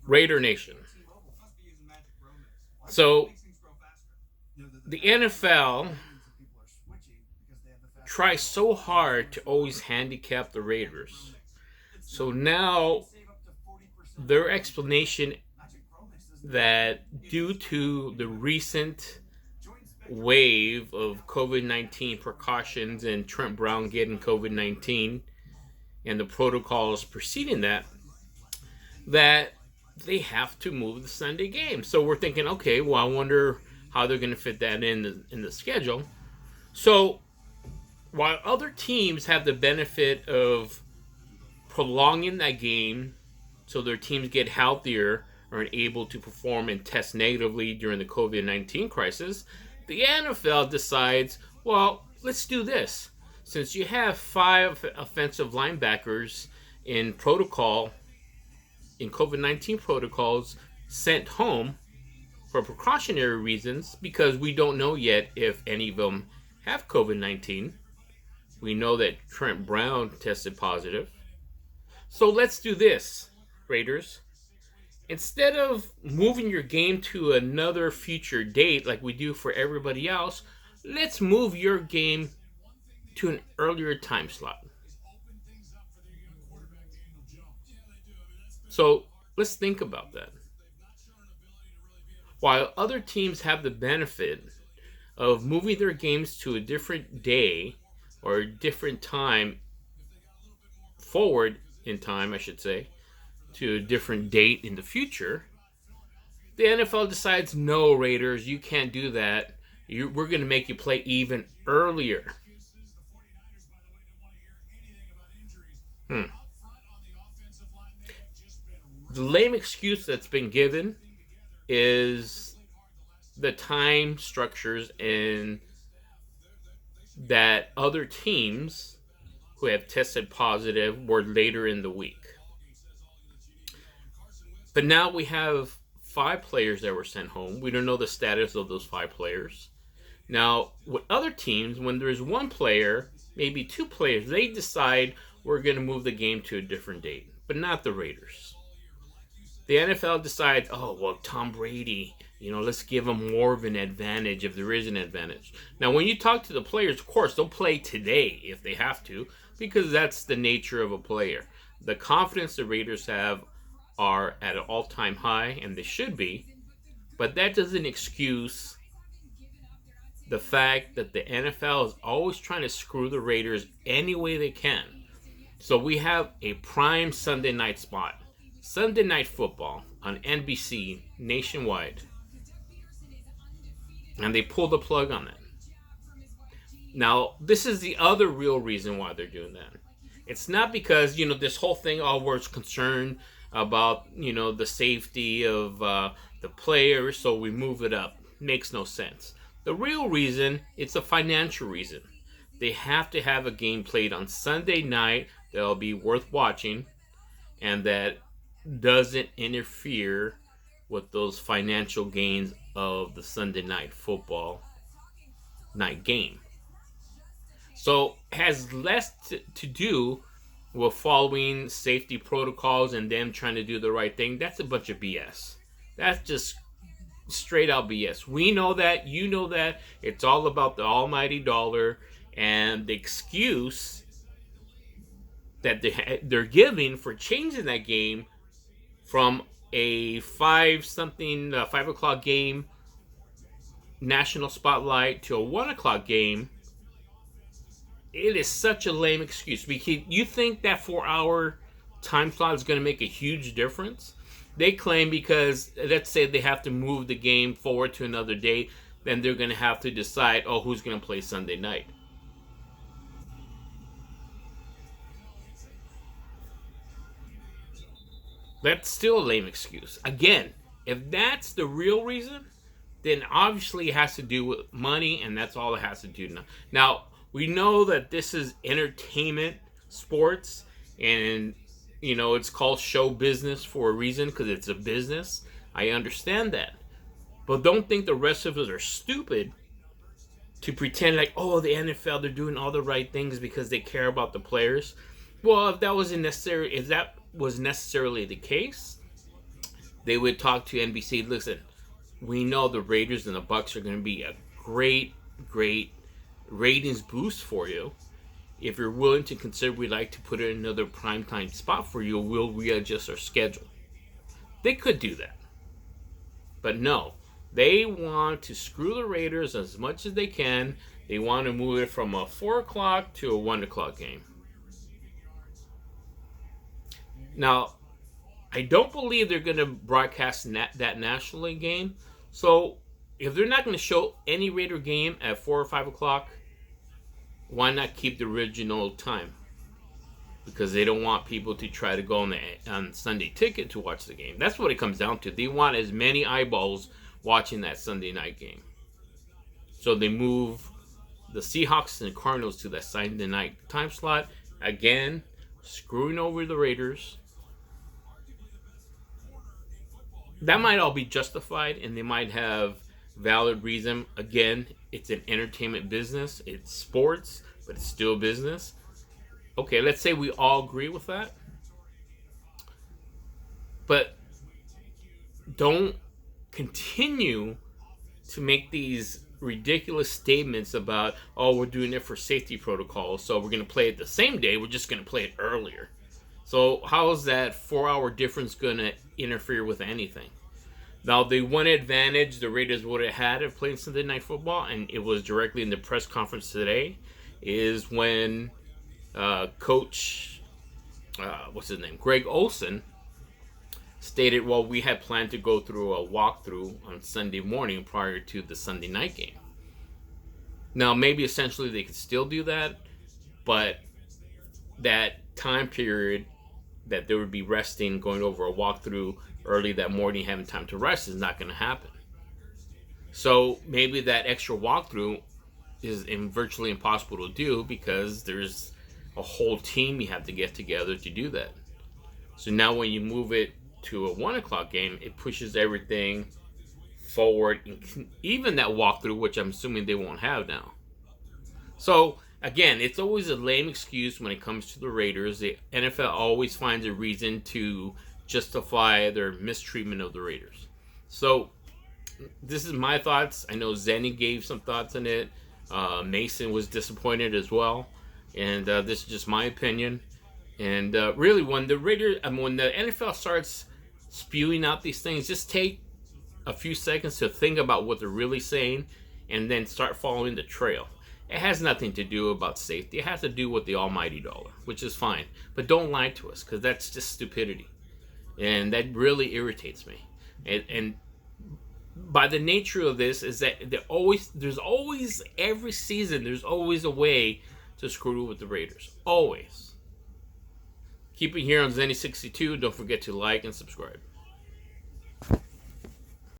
Raider Nation. So the NFL tries so hard to always handicap the Raiders. So now their explanation that due to the recent wave of COVID-19 precautions and Trent Brown getting COVID-19 and the protocols preceding that, that they have to move the Sunday game. So we're thinking, okay, well, I wonder how they're going to fit that in the schedule. So while other teams have the benefit of prolonging that game so their teams get healthier or able to perform and test negatively during the COVID-19 crisis, the NFL decides, well, let's do this. Since you have 5 offensive linebackers in protocol, in COVID-19 protocols, sent home for precautionary reasons, because we don't know yet if any of them have COVID-19. We know that Trent Brown tested positive. So let's do this, Raiders. Instead of moving your game to another future date like we do for everybody else, let's move your game to an earlier time slot. So let's think about that. While other teams have the benefit of moving their games to a different day or a different time, forward in time, I should say, to a different date in the future, the NFL decides, no, Raiders, you can't do that. We're going to make you play even earlier. The lame excuse that's been given is the time structures and that other teams who have tested positive were later in the week. But now we have 5 players that were sent home. We don't know the status of those 5 players. Now, with other teams, when there's 1 player, maybe 2 players, they decide we're going to move the game to a different date, but not the Raiders. The NFL decides, oh, well, Tom Brady, let's give him more of an advantage if there is an advantage. Now, when you talk to the players, of course, they'll play today if they have to, because that's the nature of a player. The confidence the Raiders have are at an all-time high, and they should be, but that doesn't excuse the fact that the NFL is always trying to screw the Raiders any way they can. So we have a prime Sunday night spot. Sunday Night Football on NBC nationwide. And they pulled the plug on that. Now, this is the other real reason why they're doing that. It's not because, this whole thing, we're concerned about, the safety of the players, so we move it up. Makes no sense. The real reason, it's a financial reason. They have to have a game played on Sunday night that'll be worth watching and that doesn't interfere with those financial gains of the Sunday night football night game. So has less to do with following safety protocols and them trying to do the right thing. That's a bunch of BS. That's just straight out BS. We know that. You know that. It's all about the almighty dollar, and the excuse that they're giving for changing that game from a 5 o'clock game national spotlight to a 1 o'clock game. It is such a lame excuse. Because you think that 4-hour time slot is going to make a huge difference? They claim because, let's say they have to move the game forward to another date, then they're going to have to decide, who's going to play Sunday night. That's still a lame excuse. Again, if that's the real reason, then obviously it has to do with money, and that's all it has to do now. Now, we know that this is entertainment sports, and, it's called show business for a reason, because it's a business. I understand that. But don't think the rest of us are stupid to pretend like, the NFL, they're doing all the right things because they care about the players. Well, if that was necessarily the case, they would talk to NBC. Listen, we know the Raiders and the Bucs are going to be a great, great ratings boost for you. If you're willing to consider, we'd like to put in another primetime spot for you. We'll readjust our schedule. They could do that. But no, they want to screw the Raiders as much as they can. They want to move it from a 4 o'clock to a 1 o'clock game. Now, I don't believe they're going to broadcast that National League game. So, if they're not going to show any Raider game at 4 or 5 o'clock, why not keep the original time? Because they don't want people to try to go on Sunday Ticket to watch the game. That's what it comes down to. They want as many eyeballs watching that Sunday night game. So they move the Seahawks and the Cardinals to that Sunday night time slot. Again, screwing over the Raiders. That might all be justified, and they might have valid reason. Again, it's an entertainment business. It's sports, but it's still business. Okay, let's say we all agree with that. But don't continue to make these ridiculous statements about, oh, we're doing it for safety protocols, so we're going to play it the same day, we're just going to play it earlier. So how is that 4-hour difference going to interfere with anything? Now, the one advantage the Raiders would have had of playing Sunday Night Football, and it was directly in the press conference today, is when Coach, what's his name, Greg Olsen, stated, well, we had planned to go through a walkthrough on Sunday morning prior to the Sunday night game. Now, maybe essentially they could still do that, but that time period that they would be resting, going over a walkthrough early that morning, having time to rest, is not going to happen. So maybe that extra walkthrough is virtually impossible to do because there's a whole team you have to get together to do that. So now when you move it to a 1 o'clock game, it pushes everything forward, even that walkthrough, which I'm assuming they won't have now. So again, it's always a lame excuse when it comes to the Raiders. The NFL always finds a reason to justify their mistreatment of the Raiders. So this is my thoughts. I know Zenny gave some thoughts on it. Mason was disappointed as well. And this is just my opinion. And really, when the NFL starts spewing out these things, just take a few seconds to think about what they're really saying and then start following the trail. It has nothing to do about safety. It has to do with the almighty dollar, which is fine. But don't lie to us, because that's just stupidity. And that really irritates me. And by the nature of this is that there's always, every season, there's always a way to screw with the Raiders. Always. Keep it here on Zenny62. Don't forget to like and subscribe.